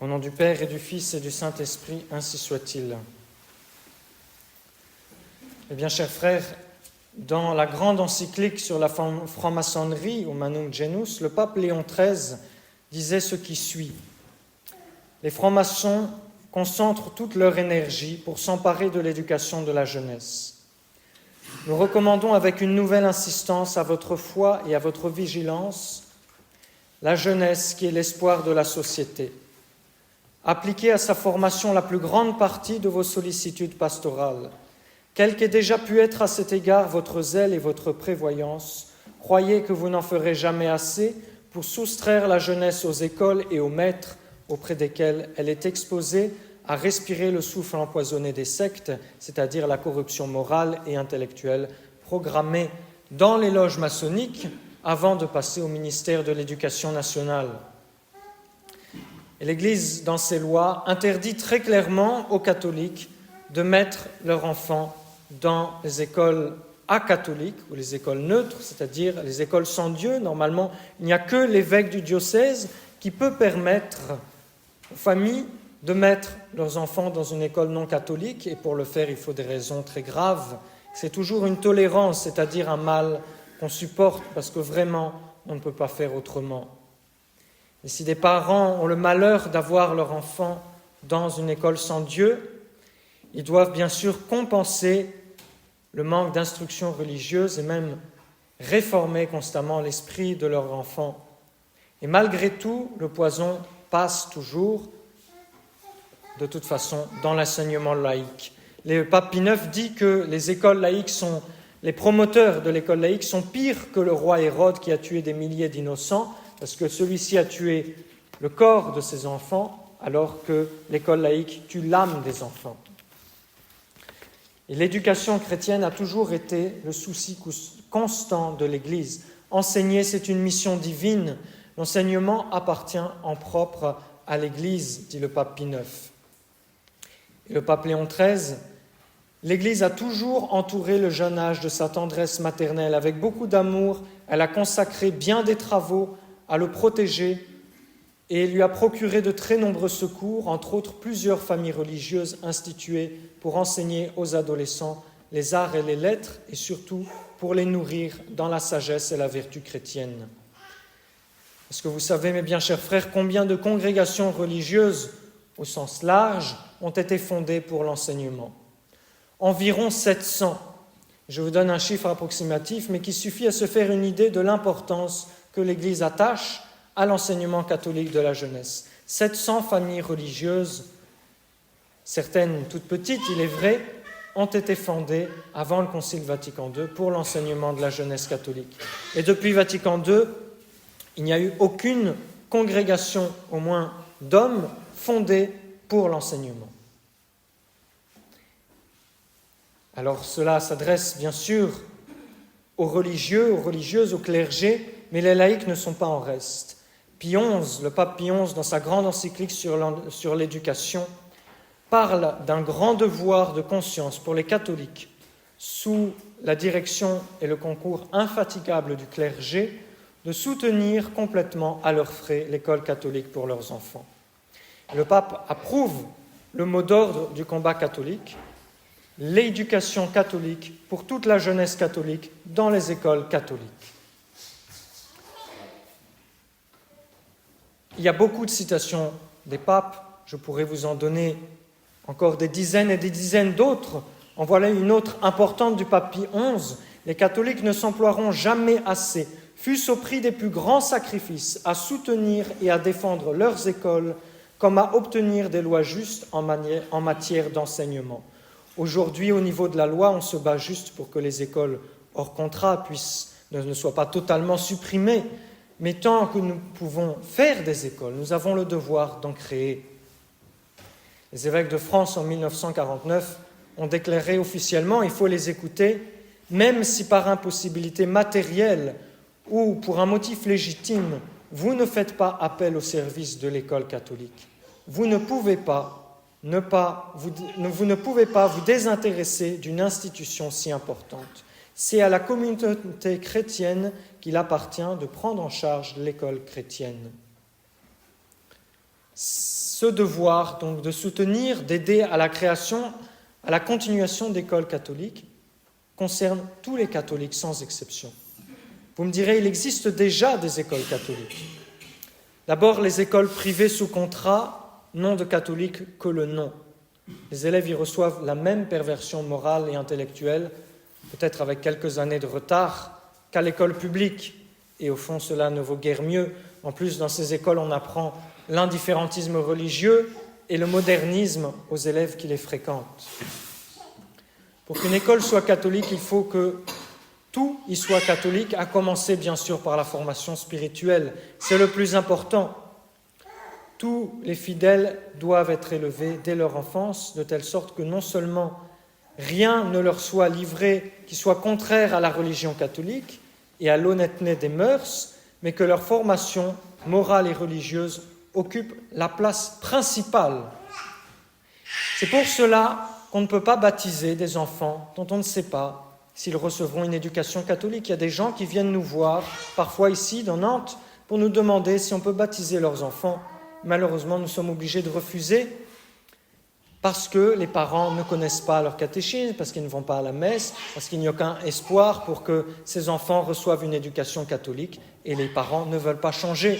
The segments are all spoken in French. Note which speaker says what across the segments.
Speaker 1: Au nom du Père et du Fils et du Saint-Esprit, ainsi soit-il. Eh bien, chers frères, dans la grande encyclique sur la franc-maçonnerie, Humanum Genus, le pape Léon XIII disait ce qui suit. Les francs-maçons concentrent toute leur énergie pour s'emparer de l'éducation de la jeunesse. Nous recommandons avec une nouvelle insistance à votre foi et à votre vigilance la jeunesse qui est l'espoir de la société. Appliquez à sa formation la plus grande partie de vos sollicitudes pastorales. Quel qu'ait déjà pu être à cet égard votre zèle et votre prévoyance, croyez que vous n'en ferez jamais assez pour soustraire la jeunesse aux écoles et aux maîtres auprès desquels elle est exposée à respirer le souffle empoisonné des sectes, c'est-à-dire la corruption morale et intellectuelle programmée dans les loges maçonniques avant de passer au ministère de l'Éducation nationale. Et l'Église, dans ses lois, interdit très clairement aux catholiques de mettre leurs enfants dans les écoles acatholiques ou les écoles neutres, c'est-à-dire les écoles sans Dieu. Normalement, il n'y a que l'évêque du diocèse qui peut permettre aux familles de mettre leurs enfants dans une école non catholique, et pour le faire, il faut des raisons très graves. C'est toujours une tolérance, c'est-à-dire un mal qu'on supporte parce que vraiment, on ne peut pas faire autrement. Et si des parents ont le malheur d'avoir leur enfant dans une école sans Dieu, ils doivent bien sûr compenser le manque d'instruction religieuse et même réformer constamment l'esprit de leur enfant. Et malgré tout, le poison passe toujours, de toute façon, dans l'enseignement laïque. Le pape Pie IX dit que les promoteurs de l'école laïque sont pires que le roi Hérode qui a tué des milliers d'innocents, parce que celui-ci a tué le corps de ses enfants, alors que l'école laïque tue l'âme des enfants. Et l'éducation chrétienne a toujours été le souci constant de l'Église. Enseigner, c'est une mission divine. L'enseignement appartient en propre à l'Église, dit le pape Pie IX. Et le pape Léon XIII, l'Église a toujours entouré le jeune âge de sa tendresse maternelle. Avec beaucoup d'amour, elle a consacré bien des travaux à le protéger et lui a procuré de très nombreux secours, entre autres plusieurs familles religieuses instituées pour enseigner aux adolescents les arts et les lettres et surtout pour les nourrir dans la sagesse et la vertu chrétienne. Est-ce que vous savez, mes bien chers frères, combien de congrégations religieuses, au sens large, ont été fondées pour l'enseignement ? Environ 700. Je vous donne un chiffre approximatif, mais qui suffit à se faire une idée de l'importance que l'Église attache à l'enseignement catholique de la jeunesse. 700 familles religieuses, certaines toutes petites, il est vrai, ont été fondées avant le Concile Vatican II pour l'enseignement de la jeunesse catholique. Et depuis Vatican II, il n'y a eu aucune congrégation, au moins d'hommes, fondée pour l'enseignement. Alors cela s'adresse bien sûr aux religieux, aux religieuses, au clergé, mais les laïcs ne sont pas en reste. Pie XI, le pape Pie XI, dans sa grande encyclique sur l'éducation, parle d'un grand devoir de conscience pour les catholiques, sous la direction et le concours infatigable du clergé, de soutenir complètement à leurs frais l'école catholique pour leurs enfants. Le pape approuve le mot d'ordre du combat catholique, l'éducation catholique pour toute la jeunesse catholique dans les écoles catholiques. Il y a beaucoup de citations des papes, je pourrais vous en donner encore des dizaines et des dizaines d'autres. En voilà une autre importante du pape Pie XI. Les catholiques ne s'emploieront jamais assez, fût-ce au prix des plus grands sacrifices, à soutenir et à défendre leurs écoles comme à obtenir des lois justes en matière d'enseignement. Aujourd'hui, au niveau de la loi, on se bat juste pour que les écoles hors contrat ne soient pas totalement supprimées, mais tant que nous pouvons faire des écoles, nous avons le devoir d'en créer. Les évêques de France, en 1949, ont déclaré officiellement, il faut les écouter, même si par impossibilité matérielle ou pour un motif légitime, vous ne faites pas appel au service de l'école catholique. Vous ne pouvez pas vous désintéresser d'une institution si importante. C'est à la communauté chrétienne qu'il appartient de prendre en charge l'école chrétienne. ce devoir donc de soutenir, d'aider à la création, à la continuation d'écoles catholiques concerne tous les catholiques sans exception. Vous me direz, il existe déjà des écoles catholiques. D'abord, les écoles privées sous contrat n'ont de catholiques que le nom. Les élèves y reçoivent la même perversion morale et intellectuelle, peut-être avec quelques années de retard, qu'à l'école publique. Et au fond, cela ne vaut guère mieux. En plus, dans ces écoles, on apprend l'indifférentisme religieux et le modernisme aux élèves qui les fréquentent. Pour qu'une école soit catholique, il faut que tout y soit catholique, à commencer bien sûr par la formation spirituelle. C'est le plus important. Tous les fidèles doivent être élevés dès leur enfance, de telle sorte que non seulement rien ne leur soit livré qui soit contraire à la religion catholique et à l'honnêteté des mœurs, mais que leur formation morale et religieuse occupe la place principale. C'est pour cela qu'on ne peut pas baptiser des enfants dont on ne sait pas s'ils recevront une éducation catholique. Il y a des gens qui viennent nous voir, parfois ici, dans Nantes, pour nous demander si on peut baptiser leurs enfants. Malheureusement, nous sommes obligés de refuser parce que les parents ne connaissent pas leur catéchisme, parce qu'ils ne vont pas à la messe, parce qu'il n'y a aucun espoir pour que ces enfants reçoivent une éducation catholique et les parents ne veulent pas changer.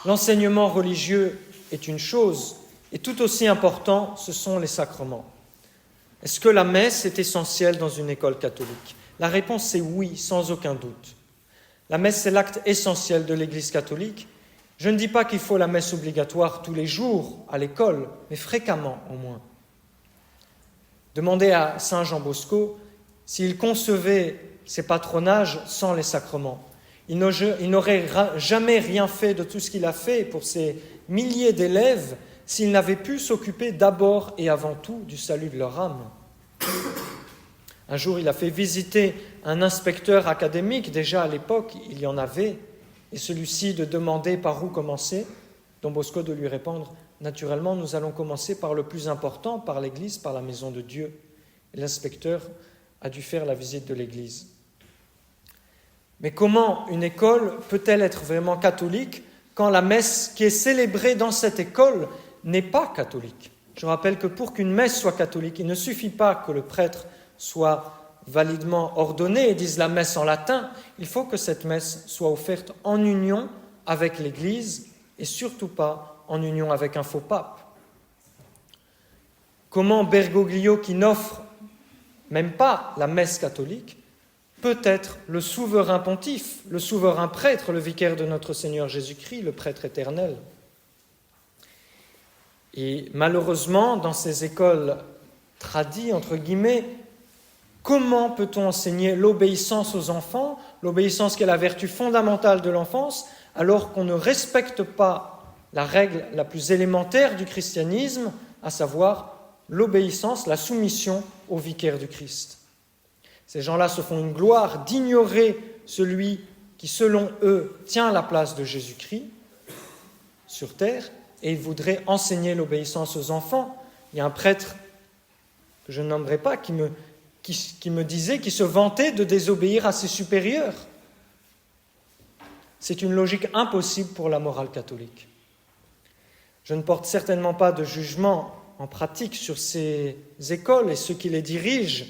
Speaker 1: L'enseignement religieux est une chose, et tout aussi important, ce sont les sacrements. Est-ce que la messe est essentielle dans une école catholique ? La réponse est oui, sans aucun doute. La messe, c'est l'acte essentiel de l'Église catholique. Je ne dis pas qu'il faut la messe obligatoire tous les jours à l'école, mais fréquemment au moins. Demandez à Saint Jean Bosco s'il concevait ses patronages sans les sacrements. Il n'aurait jamais rien fait de tout ce qu'il a fait pour ces milliers d'élèves s'il n'avait pu s'occuper d'abord et avant tout du salut de leur âme. Un jour, il a fait visiter un inspecteur académique, déjà à l'époque, il y en avait, et celui-ci de demander par où commencer, Don Bosco de lui répondre « Naturellement, nous allons commencer par le plus important, par l'Église, par la maison de Dieu. » Et l'inspecteur a dû faire la visite de l'Église. Mais comment une école peut-elle être vraiment catholique quand la messe qui est célébrée dans cette école n'est pas catholique ? Je rappelle que pour qu'une messe soit catholique, il ne suffit pas que le prêtre soit validement ordonné et dise la messe en latin, il faut que cette messe soit offerte en union avec l'Église et surtout pas en union avec un faux pape. Comment Bergoglio, qui n'offre même pas la messe catholique, peut être le souverain pontife, le souverain prêtre, le vicaire de notre Seigneur Jésus-Christ, le prêtre éternel ? Et malheureusement, dans ces écoles tradies, entre guillemets, comment peut-on enseigner l'obéissance aux enfants, l'obéissance qui est la vertu fondamentale de l'enfance, alors qu'on ne respecte pas la règle la plus élémentaire du christianisme, à savoir l'obéissance, la soumission au vicaire du Christ ? Ces gens-là se font une gloire d'ignorer celui qui, selon eux, tient la place de Jésus-Christ sur terre, et ils voudraient enseigner l'obéissance aux enfants. Il y a un prêtre que je ne nommerai pas qui me disait, qui se vantait de désobéir à ses supérieurs. C'est une logique impossible pour la morale catholique. Je ne porte certainement pas de jugement en pratique sur ces écoles et ceux qui les dirigent.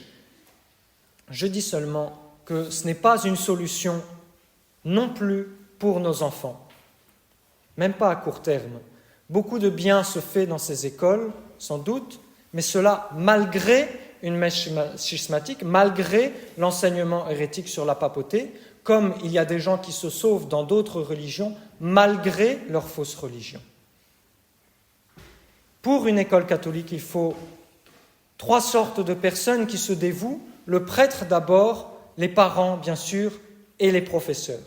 Speaker 1: Je dis seulement que ce n'est pas une solution non plus pour nos enfants, même pas à court terme. Beaucoup de bien se fait dans ces écoles, sans doute, mais cela malgré une messe schismatique, malgré l'enseignement hérétique sur la papauté, comme il y a des gens qui se sauvent dans d'autres religions, malgré leur fausse religion. Pour une école catholique, il faut 3 sortes de personnes qui se dévouent, le prêtre d'abord, les parents bien sûr, et les professeurs.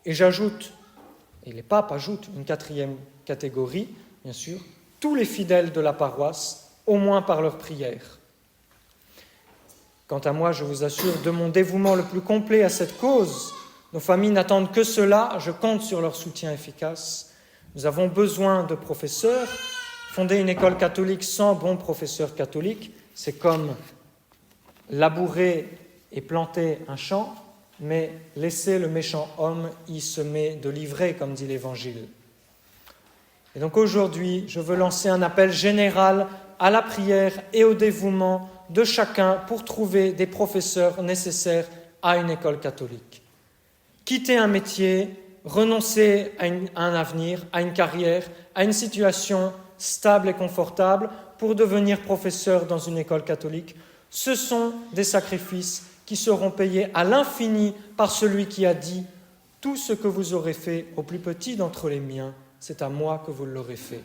Speaker 1: Et j'ajoute, et les papes ajoutent une 4e catégorie, bien sûr, tous les fidèles de la paroisse, au moins par leur prière. Quant à moi, je vous assure de mon dévouement le plus complet à cette cause. Nos familles n'attendent que cela, je compte sur leur soutien efficace. Nous avons besoin de professeurs. Fonder une école catholique sans bons professeurs catholiques, c'est comme labourer et planter un champ, mais laisser le méchant homme y semer de l'ivraie, comme dit l'Évangile. Et donc aujourd'hui, je veux lancer un appel général à la prière et au dévouement de chacun pour trouver des professeurs nécessaires à une école catholique. Quitter un métier, renoncer à un avenir, à une carrière, à une situation stable et confortable pour devenir professeur dans une école catholique, ce sont des sacrifices qui seront payés à l'infini par celui qui a dit « Tout ce que vous aurez fait au plus petit d'entre les miens, c'est à moi que vous l'aurez fait. »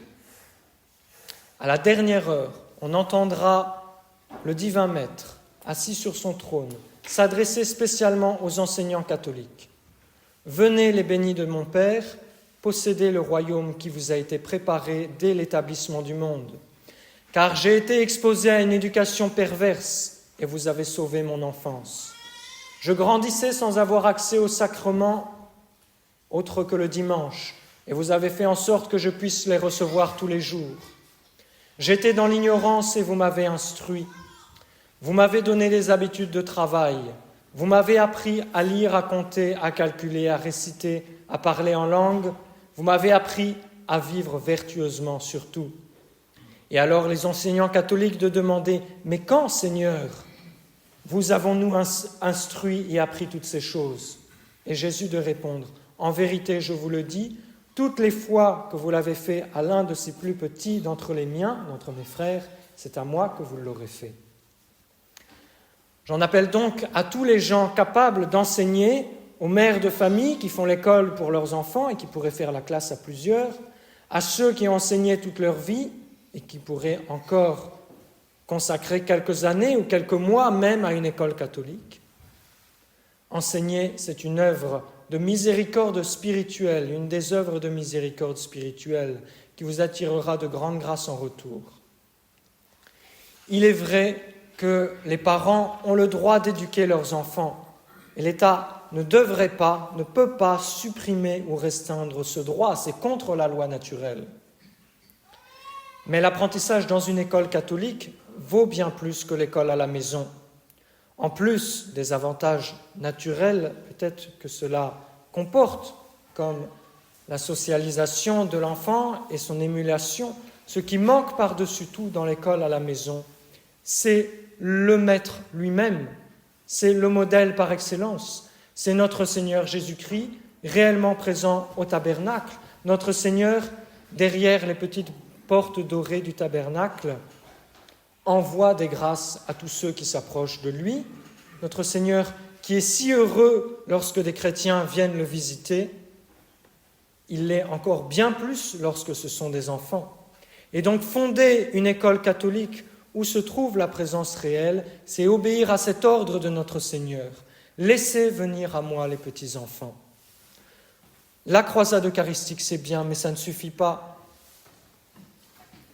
Speaker 1: À la dernière heure, on entendra le divin maître, assis sur son trône, s'adresser spécialement aux enseignants catholiques. « Venez les bénis de mon Père, possédez le royaume qui vous a été préparé dès l'établissement du monde. Car j'ai été exposé à une éducation perverse, et vous avez sauvé mon enfance. Je grandissais sans avoir accès aux sacrements autres que le dimanche, et vous avez fait en sorte que je puisse les recevoir tous les jours. J'étais dans l'ignorance et vous m'avez instruit. Vous m'avez donné des habitudes de travail. Vous m'avez appris à lire, à compter, à calculer, à réciter, à parler en langue. Vous m'avez appris à vivre vertueusement surtout. » Et alors les enseignants catholiques de demander « Mais quand, Seigneur, vous avons-nous instruit et appris toutes ces choses ?» Et Jésus de répondre « En vérité, je vous le dis, toutes les fois que vous l'avez fait à l'un de ces plus petits d'entre les miens, d'entre mes frères, c'est à moi que vous l'aurez fait. » J'en appelle donc à tous les gens capables d'enseigner, aux mères de famille qui font l'école pour leurs enfants et qui pourraient faire la classe à plusieurs, à ceux qui ont enseigné toute leur vie et qui pourraient encore consacrer quelques années ou quelques mois même à une école catholique. Enseigner, c'est une œuvre de miséricorde spirituelle, une des œuvres de miséricorde spirituelle qui vous attirera de grandes grâces en retour. Il est vrai que les parents ont le droit d'éduquer leurs enfants et l'État ne devrait pas, ne peut pas supprimer ou restreindre ce droit, c'est contre la loi naturelle. Mais l'apprentissage dans une école catholique vaut bien plus que l'école à la maison. En plus des avantages naturels, peut-être que cela comporte, comme la socialisation de l'enfant et son émulation, ce qui manque par-dessus tout dans l'école à la maison, c'est le maître lui-même, c'est le modèle par excellence, c'est notre Seigneur Jésus-Christ réellement présent au tabernacle, notre Seigneur derrière les petites portes dorées du tabernacle, envoie des grâces à tous ceux qui s'approchent de lui. Notre Seigneur qui est si heureux lorsque des chrétiens viennent le visiter, il l'est encore bien plus lorsque ce sont des enfants. Et donc fonder une école catholique où se trouve la présence réelle, c'est obéir à cet ordre de notre Seigneur. Laissez venir à moi les petits-enfants. La croisade eucharistique, c'est bien, mais ça ne suffit pas.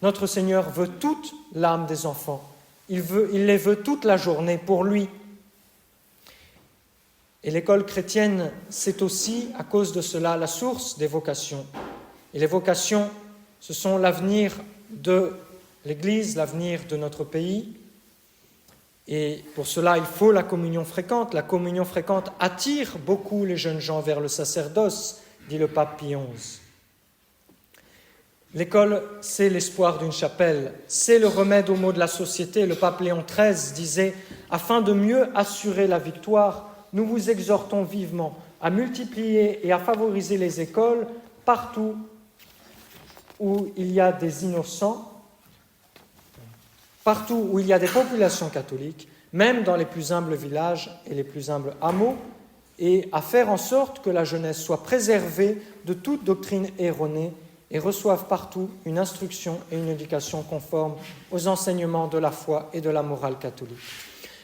Speaker 1: Notre Seigneur veut toute l'âme des enfants. Il les veut toute la journée pour lui. Et l'école chrétienne, c'est aussi, à cause de cela, la source des vocations. Et les vocations, ce sont l'avenir de l'Église, l'avenir de notre pays. Et pour cela, il faut la communion fréquente. La communion fréquente attire beaucoup les jeunes gens vers le sacerdoce, dit le pape Pie XI. L'école, c'est l'espoir d'une chapelle, c'est le remède aux maux de la société. Le pape Léon XIII disait « Afin de mieux assurer la victoire, nous vous exhortons vivement à multiplier et à favoriser les écoles partout où il y a des innocents, partout où il y a des populations catholiques, même dans les plus humbles villages et les plus humbles hameaux, et à faire en sorte que la jeunesse soit préservée de toute doctrine erronée et reçoivent partout une instruction et une éducation conformes aux enseignements de la foi et de la morale catholique.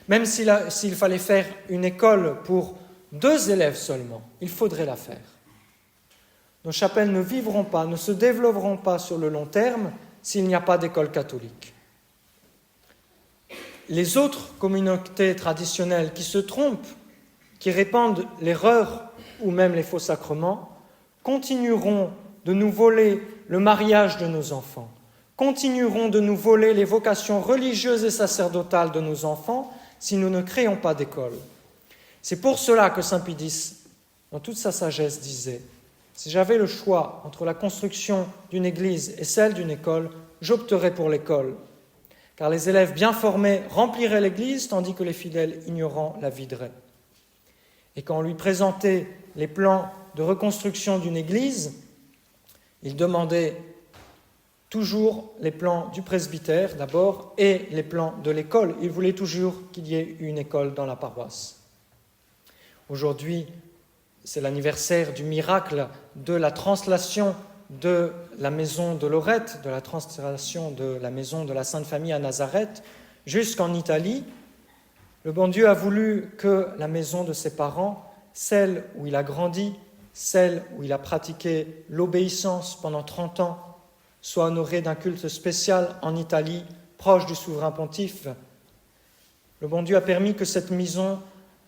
Speaker 1: Même s'il fallait faire une école pour 2 élèves seulement, il faudrait la faire. Nos chapelles ne vivront pas, ne se développeront pas sur le long terme s'il n'y a pas d'école catholique. Les autres communautés traditionnelles qui se trompent, qui répandent l'erreur ou même les faux sacrements, continueront de nous voler le mariage de nos enfants, continueront de nous voler les vocations religieuses et sacerdotales de nos enfants si nous ne créons pas d'école. C'est pour cela que saint Pie X, dans toute sa sagesse, disait « Si j'avais le choix entre la construction d'une église et celle d'une école, j'opterais pour l'école, car les élèves bien formés rempliraient l'église, tandis que les fidèles ignorants la videraient. Et quand on lui présentait les plans de reconstruction d'une église, il demandait toujours les plans du presbytère d'abord et les plans de l'école. Il voulait toujours qu'il y ait une école dans la paroisse. Aujourd'hui, c'est l'anniversaire du miracle de la translation de la maison de Lorette, de la translation de la maison de la Sainte Famille à Nazareth, jusqu'en Italie. Le bon Dieu a voulu que la maison de ses parents, celle où il a grandi, celle où il a pratiqué l'obéissance pendant 30 ans, soit honorée d'un culte spécial en Italie, proche du souverain pontife. Le bon Dieu a permis que cette maison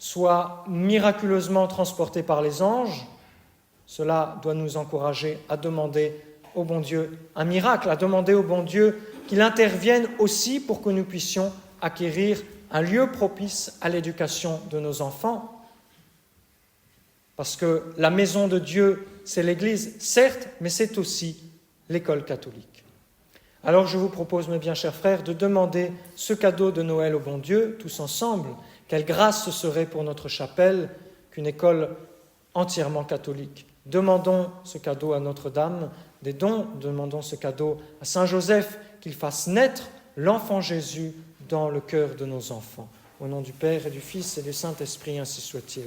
Speaker 1: soit miraculeusement transportée par les anges. Cela doit nous encourager à demander au bon Dieu un miracle, à demander au bon Dieu qu'il intervienne aussi pour que nous puissions acquérir un lieu propice à l'éducation de nos enfants. Parce que la maison de Dieu, c'est l'Église, certes, mais c'est aussi l'école catholique. Alors je vous propose, mes bien chers frères, de demander ce cadeau de Noël au bon Dieu, tous ensemble. Quelle grâce ce serait pour notre chapelle qu'une école entièrement catholique. Demandons ce cadeau à Notre-Dame des dons, demandons ce cadeau à Saint Joseph, qu'il fasse naître l'enfant Jésus dans le cœur de nos enfants. Au nom du Père et du Fils et du Saint-Esprit, ainsi soit-il.